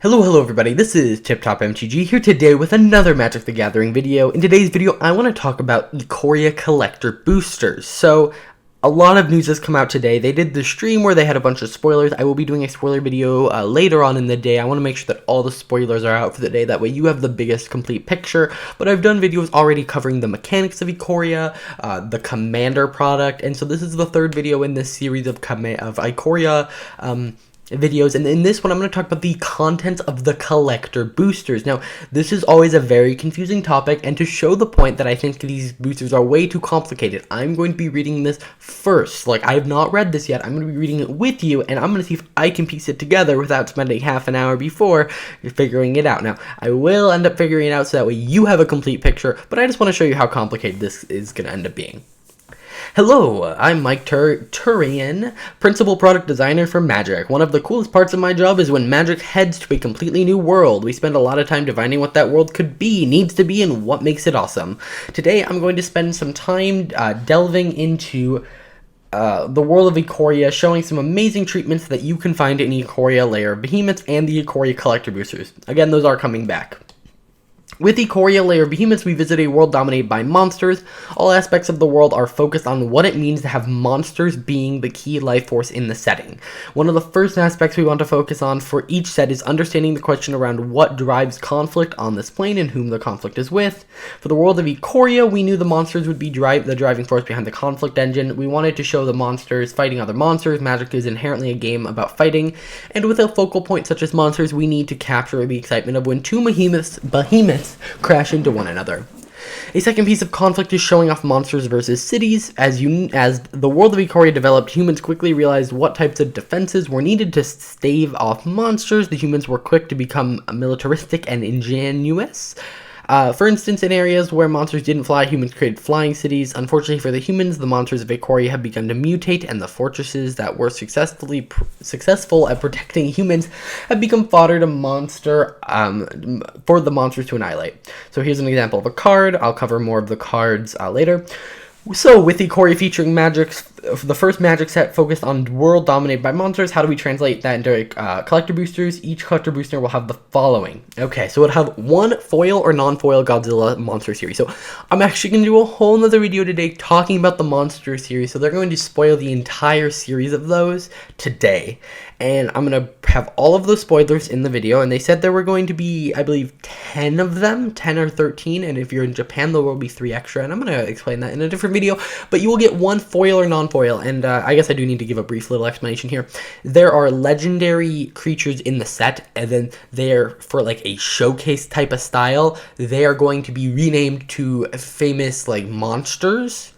Hello everybody, this is TipTopMTG here today with another Magic the Gathering video. In today's video, I want to talk about Ikoria collector boosters. So, a lot of news has come out today. They did the stream where they had a bunch of spoilers. I will be doing a spoiler video later on in the day. I want to make sure that all the spoilers are out for the day. That way you have the biggest complete picture. But I've done videos already covering the mechanics of Ikoria, the Commander product, and so this is the third video in this series of Ikoria videos, and in this one I'm going to talk about the contents of the collector boosters. Now, this is always a very confusing topic, and to show the point that I think these boosters are way too complicated, I'm going to be reading this first. Like, I have not read this yet. I'm going to be reading it with you, and I'm going to see if I can piece it together without spending half an hour before figuring it out. Now, I will end up figuring it out so that way you have a complete picture, but I just want to show you how complicated this is going to end up being. Hello, I'm Mike Turian, Principal Product Designer for Magic. One of the coolest parts of my job is when Magic heads to a completely new world. We spend a lot of time defining what that world could be, needs to be, and what makes it awesome. Today, I'm going to spend some time delving into the world of Ikoria, showing some amazing treatments that you can find in Ikoria, Lair of Behemoths, and the Ikoria collector boosters. Again, those are coming back. With Ikoria, Lair of Behemoths, we visit a world dominated by monsters. All aspects of the world are focused on what it means to have monsters being the key life force in the setting. One of the first aspects we want to focus on for each set is understanding the question around what drives conflict on this plane and whom the conflict is with. For the world of Ikoria, we knew the monsters would be the driving force behind the conflict engine. We wanted to show the monsters fighting other monsters. Magic is inherently a game about fighting, and with a focal point such as monsters, we need to capture the excitement of when two behemoths crash into one another. A second piece of conflict is showing off monsters versus cities. As the world of Ikoria developed, humans quickly realized what types of defenses were needed to stave off monsters. The humans were quick to become militaristic and ingenious. For instance, in areas where monsters didn't fly, humans created flying cities. Unfortunately for the humans, the monsters of Ikoria have begun to mutate, and the fortresses that were successful at protecting humans have become fodder to for the monsters to annihilate. So here's an example of a card. I'll cover more of the cards later. So, with Ikoria featuring the first Magic set focused on world dominated by monsters, how do we translate that into collector boosters? Each collector booster will have the following. Okay, so it'll have one foil or non-foil Godzilla monster series. So, I'm actually going to do a whole nother video today talking about the monster series. So, they're going to spoil the entire series of those today. And I'm going to have all of those spoilers in the video. And they said there were going to be, I believe, 10 of them, 10 or 13. And if you're in Japan, there will be 3 extra. And I'm going to explain that in a different video. But you will get one foil or non-foil. And I guess I do need to give a brief little explanation here. There are legendary creatures in the set. And then they're, for like a showcase type of style, they are going to be renamed to famous like monsters.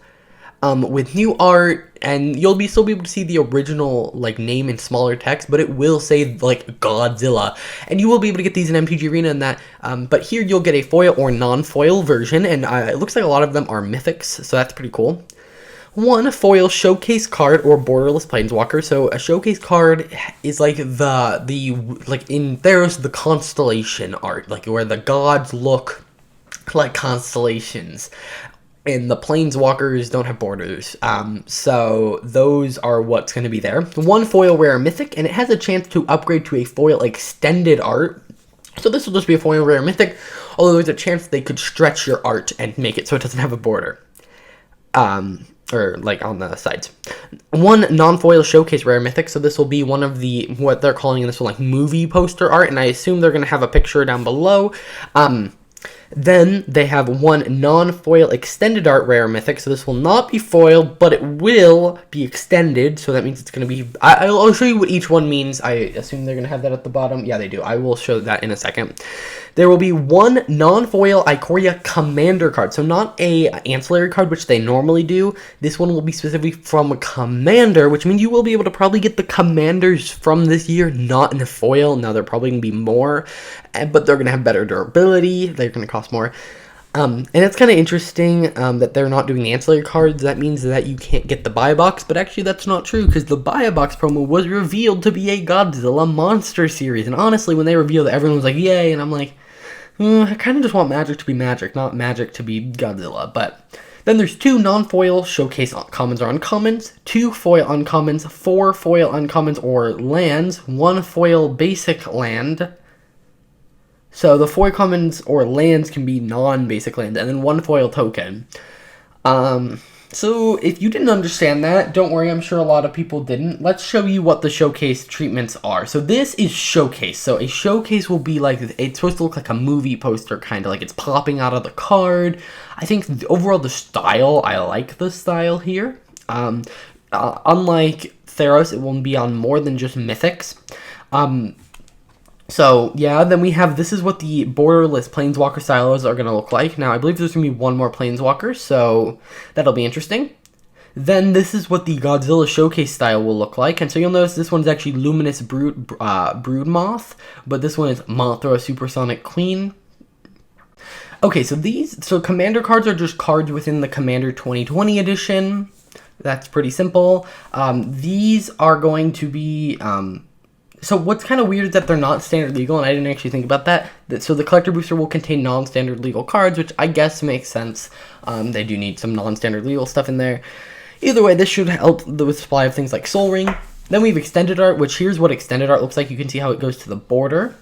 With new art, and you'll still be able to see the original like name in smaller text, but it will say like Godzilla, and you will be able to get these in MTG Arena and that. But here you'll get a foil or non-foil version, and it looks like a lot of them are mythics, so that's pretty cool. One foil showcase card or borderless planeswalker. So a showcase card is like there's the constellation art, like where the gods look like constellations. And the planeswalkers don't have borders, so those are what's going to be there. One foil rare mythic, and it has a chance to upgrade to a foil extended art. So this will just be a foil rare mythic, although there's a chance they could stretch your art and make it so it doesn't have a border, or like on the sides. One non-foil showcase rare mythic, so this will be one of the, what they're calling in this one, like movie poster art, and I assume they're going to have a picture down below. Then they have one non-foil extended art rare mythic, so this will not be foil, but it will be extended, so that means it's going to be, I'll show you what each one means. I assume they're going to have that at the bottom. Yeah, they do. I will show that in a second. There will be one non-foil Ikoria Commander card, so not a ancillary card, which they normally do. This one will be specifically from a Commander, which means you will be able to probably get the Commanders from this year, not in the foil. Now, they're probably going to be more, but they're going to have better durability. They're going to cost more. And it's kind of interesting that they're not doing the ancillary cards. That means that you can't get the buy box, but actually that's not true, because the buy a box promo was revealed to be a Godzilla monster series. And honestly, when they revealed it, everyone was like, yay, and I'm like, I kind of just want Magic to be Magic, not Magic to be Godzilla. But then there's 2 non-foil showcase commons or uncommons, 2 foil uncommons, 4 foil uncommons or lands, 1 foil basic land, So the foil commons or lands can be non-basic lands, and then one foil token. So if you didn't understand that, don't worry, I'm sure a lot of people didn't. Let's show you what the showcase treatments are. So this is showcase. So a showcase will be like, it's supposed to look like a movie poster, kind of like it's popping out of the card. I think overall the style, I like the style here. Unlike Theros, it will be on more than just mythics. So, yeah, then we have, this is what the borderless Planeswalker silos are going to look like. Now, I believe there's going to be one more Planeswalker, so that'll be interesting. Then this is what the Godzilla Showcase style will look like. And so you'll notice this one's actually Luminous Broodmoth, but this one is Mothra Supersonic Queen. Okay, so Commander cards are just cards within the Commander 2020 edition. That's pretty simple. These are going to be... So what's kind of weird is that they're not standard legal, and I didn't actually think about that. So the collector booster will contain non-standard legal cards, which I guess makes sense. They do need some non-standard legal stuff in there. Either way, this should help the supply of things like Soul Ring. Then we have extended art, which here's what extended art looks like. You can see how it goes to the border.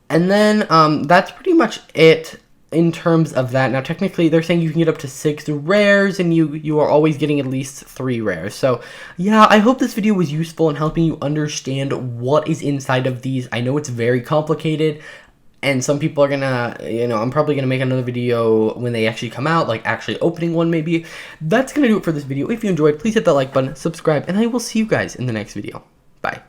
And then that's pretty much it in terms of that. Now, technically, they're saying you can get up to 6 rares, and you are always getting at least 3 rares. So, yeah, I hope this video was useful in helping you understand what is inside of these. I know it's very complicated, and some people are gonna, I'm probably gonna make another video when they actually come out, like actually opening one maybe. That's gonna do it for this video. If you enjoyed, please hit that like button, subscribe, and I will see you guys in the next video. Bye.